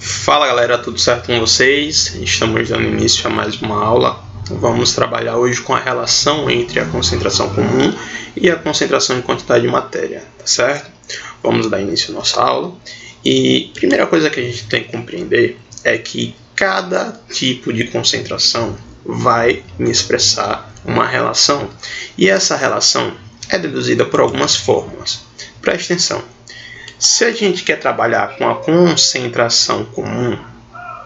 Fala galera, tudo certo com vocês? Estamos dando início a mais uma aula. Vamos trabalhar hoje com a relação entre a concentração comum e a concentração em quantidade de matéria, tá certo? Vamos dar início à nossa aula. E a primeira coisa que a gente tem que compreender é que cada tipo de concentração vai me expressar uma relação. E essa relação é deduzida por algumas fórmulas. Preste atenção. Se a gente quer trabalhar com a concentração comum,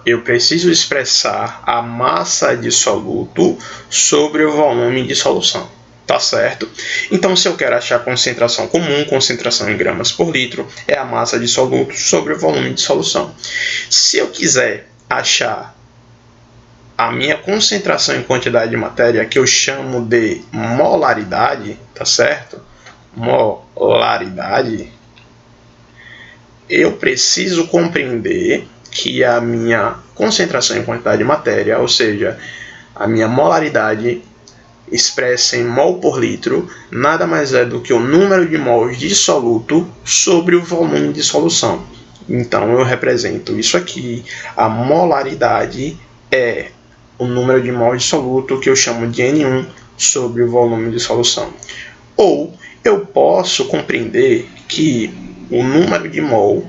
eu preciso expressar a massa de soluto sobre o volume de solução, tá certo? Então, se eu quero achar a concentração comum, concentração em gramas por litro, é a massa de soluto sobre o volume de solução. Se eu quiser achar a minha concentração em quantidade de matéria, que eu chamo de molaridade, tá certo? Molaridade. Eu preciso compreender que a minha concentração em quantidade de matéria, ou seja, a minha molaridade expressa em mol por litro, nada mais é do que o número de mols de soluto sobre o volume de solução. Então, eu represento isso aqui. A molaridade é o número de mols de soluto, que eu chamo de N1, sobre o volume de solução. Ou eu posso compreender que o número de mol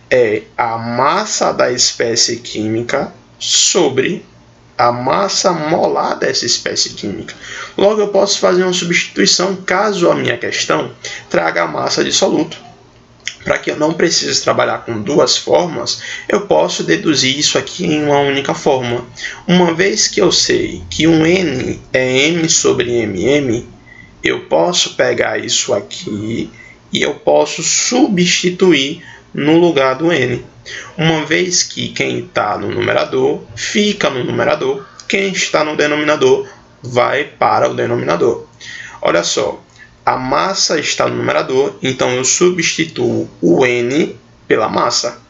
é a massa da espécie química sobre a massa molar dessa espécie química. Logo, eu posso fazer uma substituição caso a minha questão traga a massa de soluto. Para que eu não precise trabalhar com duas formas, eu posso deduzir isso aqui em uma única forma. Uma vez que eu sei que um N é M sobre MM, eu posso pegar isso aqui e eu posso substituir no lugar do N. Uma vez que quem está no numerador fica no numerador, quem está no denominador vai para o denominador. Olha só, a massa está no numerador, então eu substituo o N pela massa.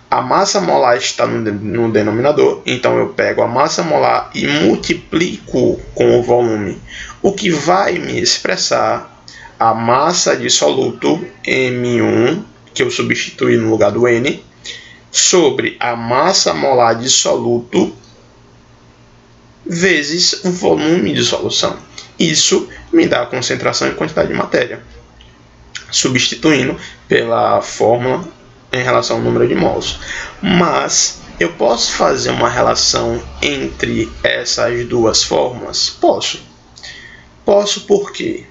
A massa molar está no denominador, então eu pego a massa molar e multiplico com o volume, o que vai me expressar a massa de soluto M1, que eu substituí no lugar do N, sobre a massa molar de soluto vezes o volume de solução. Isso me dá a concentração em quantidade de matéria, substituindo pela fórmula em relação ao número de mols. Mas eu posso fazer uma relação entre essas duas fórmulas? Posso. Posso por quê?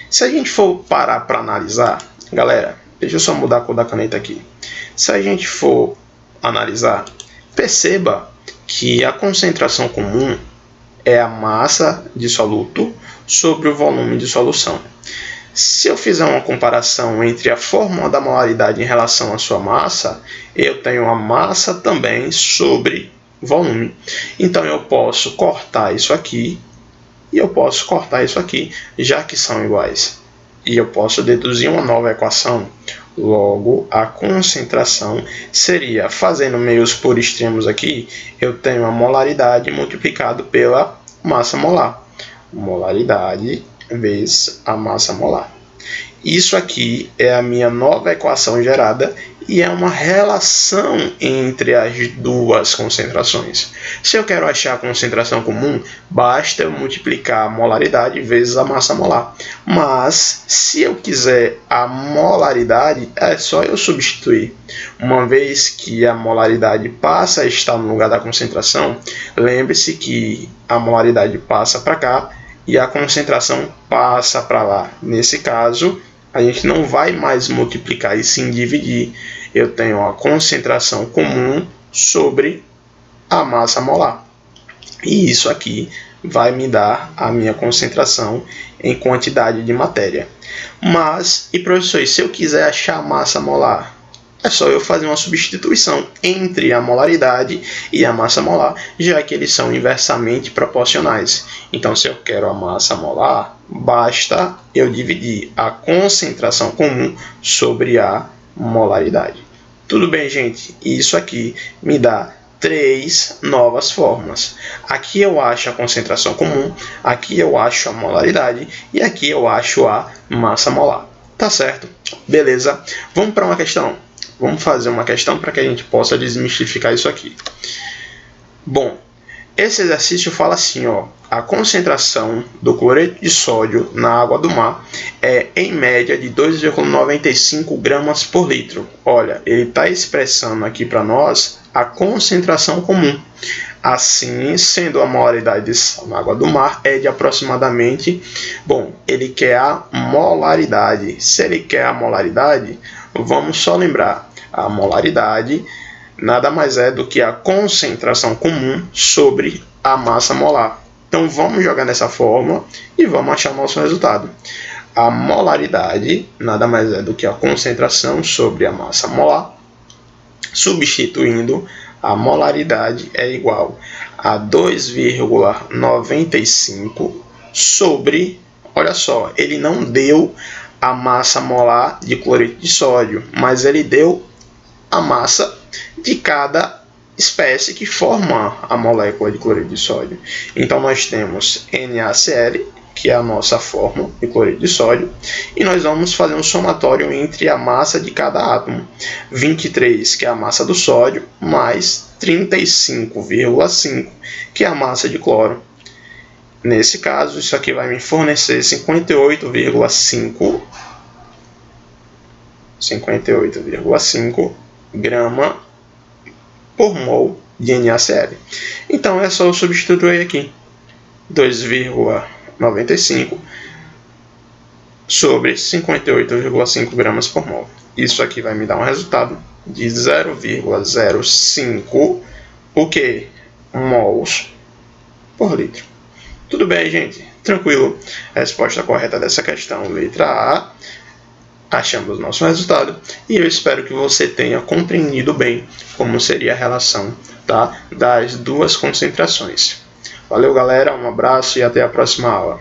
Se a gente for parar para analisar, galera, deixa eu só mudar a cor da caneta aqui. Se a gente for analisar, perceba que a concentração comum é a massa de soluto sobre o volume de solução. Se eu fizer uma comparação entre a fórmula da molaridade em relação à sua massa, eu tenho a massa também sobre volume. Então, eu posso cortar isso aqui e eu posso cortar isso aqui, já que são iguais. E eu posso deduzir uma nova equação. Logo, a concentração seria, fazendo meios por extremos aqui, eu tenho a molaridade multiplicado pela massa molar. Molaridade vezes a massa molar. Isso aqui é a minha nova equação gerada e é uma relação entre as duas concentrações. Se eu quero achar a concentração comum, basta eu multiplicar a molaridade vezes a massa molar. Mas, se eu quiser a molaridade, é só eu substituir. Uma vez que a molaridade passa a estar no lugar da concentração, lembre-se que a molaridade passa para cá e a concentração passa para lá. Nesse caso, a gente não vai mais multiplicar e sim dividir. Eu tenho a concentração comum sobre a massa molar. E isso aqui vai me dar a minha concentração em quantidade de matéria. Mas, e professor, se eu quiser achar a massa molar? É só eu fazer uma substituição entre a molaridade e a massa molar, já que eles são inversamente proporcionais. Então, se eu quero a massa molar, basta eu dividir a concentração comum sobre a molaridade. Tudo bem, gente? Isso aqui me dá 3 novas fórmulas. Aqui eu acho a concentração comum, aqui eu acho a molaridade e aqui eu acho a massa molar. Tá certo? Beleza? Vamos para uma questão. Vamos fazer uma questão para que a gente possa desmistificar isso aqui. Bom, esse exercício fala assim, ó, a concentração do cloreto de sódio na água do mar é em média de 2,95 gramas por litro. Olha, ele está expressando aqui para nós a concentração comum. Assim, sendo a molaridade de sal na água do mar é de aproximadamente, bom, ele quer a molaridade. Se ele quer a molaridade, vamos só lembrar, a molaridade nada mais é do que a concentração comum sobre a massa molar. Então vamos jogar nessa fórmula e vamos achar o nosso resultado. A molaridade nada mais é do que a concentração sobre a massa molar. Substituindo, a molaridade é igual a 2,95 sobre, olha só, ele não deu a massa molar de cloreto de sódio, mas ele deu a massa de cada espécie que forma a molécula de cloreto de sódio. Então nós temos NaCl, que é a nossa fórmula de cloreto de sódio, e nós vamos fazer um somatório entre a massa de cada átomo. 23, que é a massa do sódio, mais 35,5, que é a massa de cloro. Nesse caso, isso aqui vai me fornecer 58,5 grama por mol de NaCl. Então é só eu substituir aqui 2,95 sobre 58,5 gramas por mol. Isso aqui vai me dar um resultado de 0,05 o que? Mols por litro. Tudo bem, gente? Tranquilo. A resposta correta dessa questão, letra A. Achamos o nosso resultado e eu espero que você tenha compreendido bem como seria a relação, tá, das duas concentrações. Valeu, galera, um abraço e até a próxima aula.